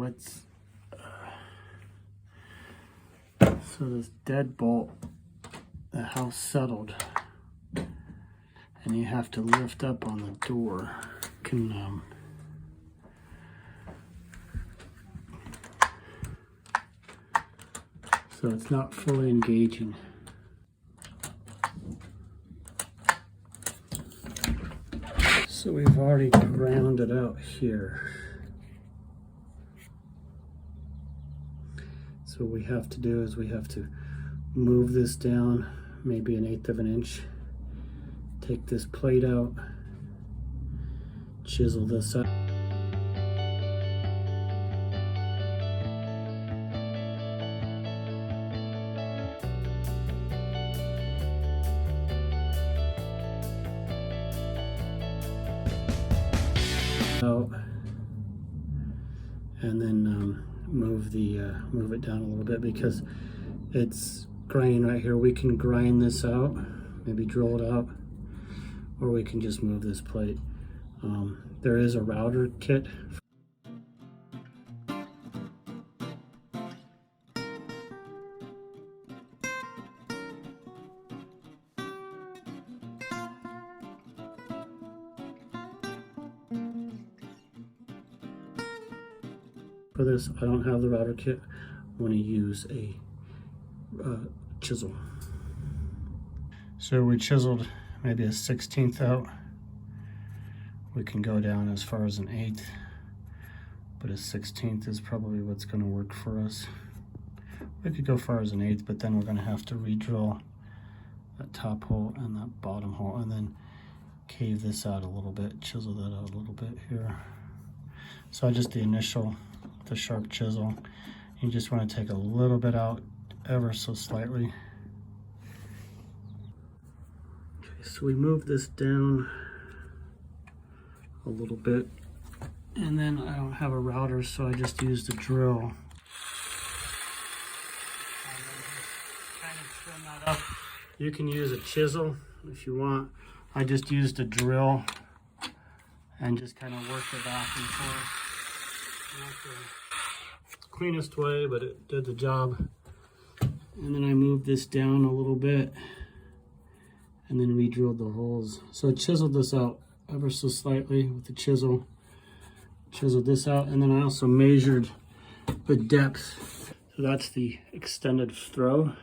Let's so this deadbolt, the house settled, and you have to lift up on the door. So it's not fully engaging. So we've already ground it out here. So what we have to do is we have to move this down maybe 1/8 of an inch. Take this plate out, chisel this up. Out, and then move it down a little bit because it's grinding right here. We can grind this out, maybe drill it out, or we can just move this plate. There is a router kit. For this, I don't have the router kit. I'm going to use a chisel. So we chiseled maybe a 1/16 out. We can go down as far as 1/8, but a 1/16 is probably what's going to work for us. We could go far as 1/8, but then we're going to have to re-drill that top hole and that bottom hole, and then cave this out a little bit, chisel that out a little bit here. So just the initial, the sharp chisel, you just want to take a little bit out ever so slightly. Okay, so we move this down a little bit, and then I don't have a router, so I just used a drill. And then just kind of trim that up. You can use a chisel if you want. I just used a drill and just kind of worked it back and forth. Not the cleanest way, but it did the job. And then I moved this down a little bit and then re-drilled the holes. So I chiseled this out ever so slightly with the chisel. Chiseled this out, and then I also measured the depth. So that's the extended throw.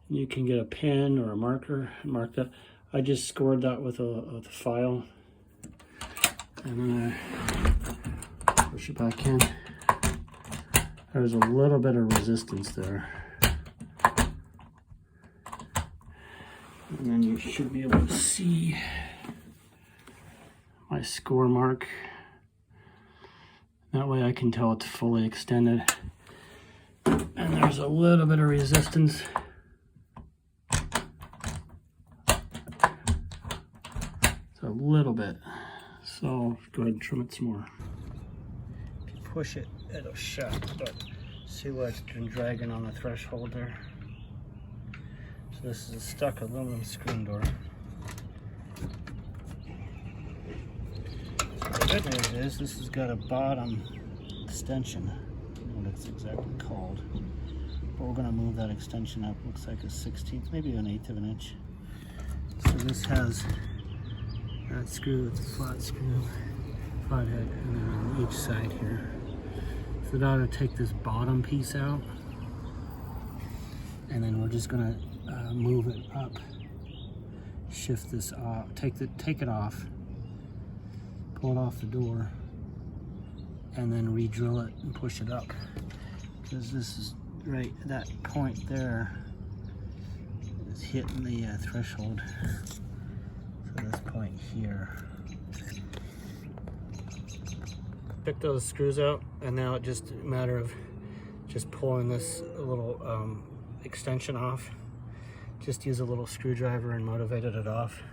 You can get a pen or a marker and mark that. I just scored that with a file, and then I push it back in. There's a little bit of resistance there. And then you should be able to see my score mark. That way I can tell it's fully extended. And there's a little bit of resistance. It's a little bit. So go ahead and trim it some more. If you push it, it'll shut, but see where it's been dragging on the threshold there? So this is a stuck aluminum screen door. The good news is this has got a bottom extension. I don't know what it's exactly called. But we're going to move that extension up. Looks like a 1/16, maybe 1/8 of an inch. So this has that screw, it's a flat screw, flat head, and then on each side here. So now I'm going to take this bottom piece out, and then we're just going to move it up, shift this off, take it off, pull it off the door, and then re-drill it and push it up, because this is right, that point there is hitting the threshold. So this point here. Pick those screws out, and now it's just a matter of just pulling this little extension off. Just use a little screwdriver and motivated it off.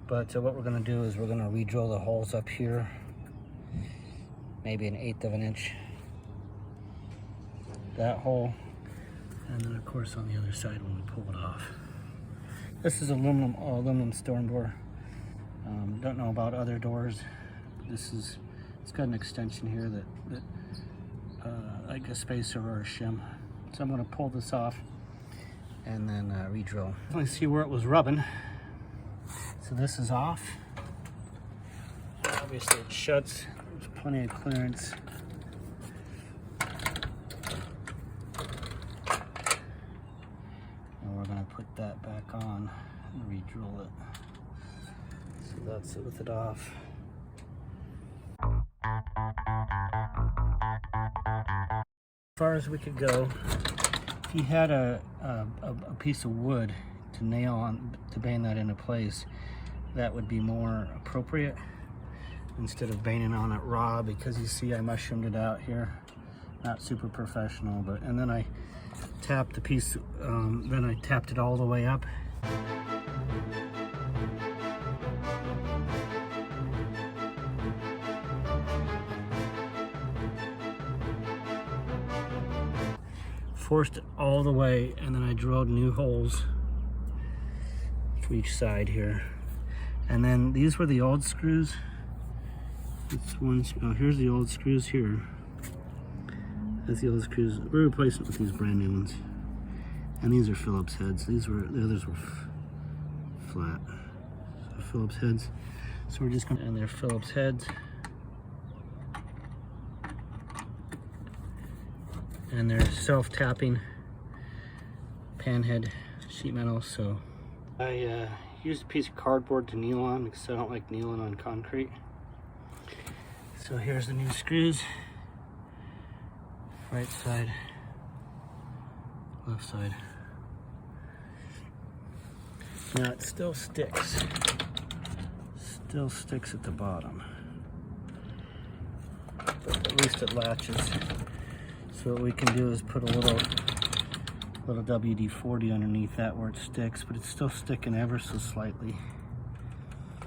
But what we're going to do is we're going to re-drill the holes up here, maybe 1/8 of an inch. That hole, and then of course on the other side when we pull it off. This is aluminum storm door. Don't know about other doors. This is It's got an extension here that like a spacer or a shim. So I'm going to pull this off and then re-drill. Let me see where it was rubbing. So this is off. Obviously it shuts. There's plenty of clearance. And we're going to put that back on and re-drill it. So that's it with it off. As far as we could go, if you had a piece of wood to nail on, to bang that into place, that would be more appropriate instead of banging on it raw, because you see I mushroomed it out here. Not super professional, but, and then I tapped the piece, then I tapped it all the way up. Forced it all the way, and then I drilled new holes for each side here. And then these were the old screws. This one's, oh, here's the old screws here. That's the old screws. We're replacing it with these brand new ones. And these are Phillips heads. These were, the others were flat. So Phillips heads. So we're just gonna, and they're Phillips heads. And they're self-tapping panhead sheet metal. So I used a piece of cardboard to kneel on because I don't like kneeling on concrete. So here's the new screws. Right side, left side. Now it still sticks. Still sticks at the bottom. But at least it latches. So what we can do is put a little WD-40 underneath that where it sticks, but it's still sticking ever so slightly.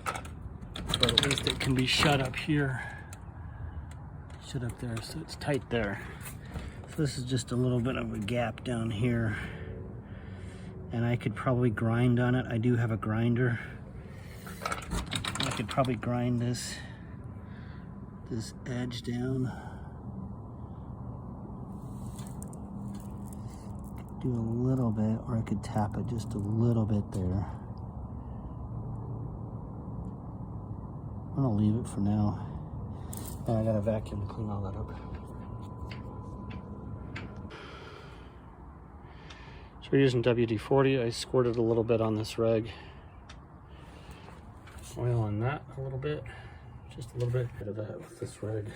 But at least it can be shut up here. Shut up there, so it's tight there. So this is just a little bit of a gap down here. And I could probably grind on it. I do have a grinder. I could probably grind this edge down. Do a little bit, or I could tap it just a little bit there. I'm gonna leave it for now. And I got a vacuum to clean all that up. So we're using WD-40. I squirted a little bit on this rag. Oil on that a little bit. Just a little bit of that with this rag.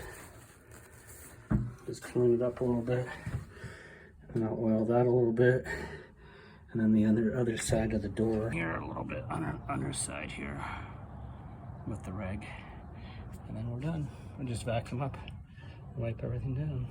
Just clean it up a little bit. And I'll oil that a little bit. And then the other side of the door here a little bit on our underside here with the rag. And then we're done. We'll just vacuum up, wipe everything down.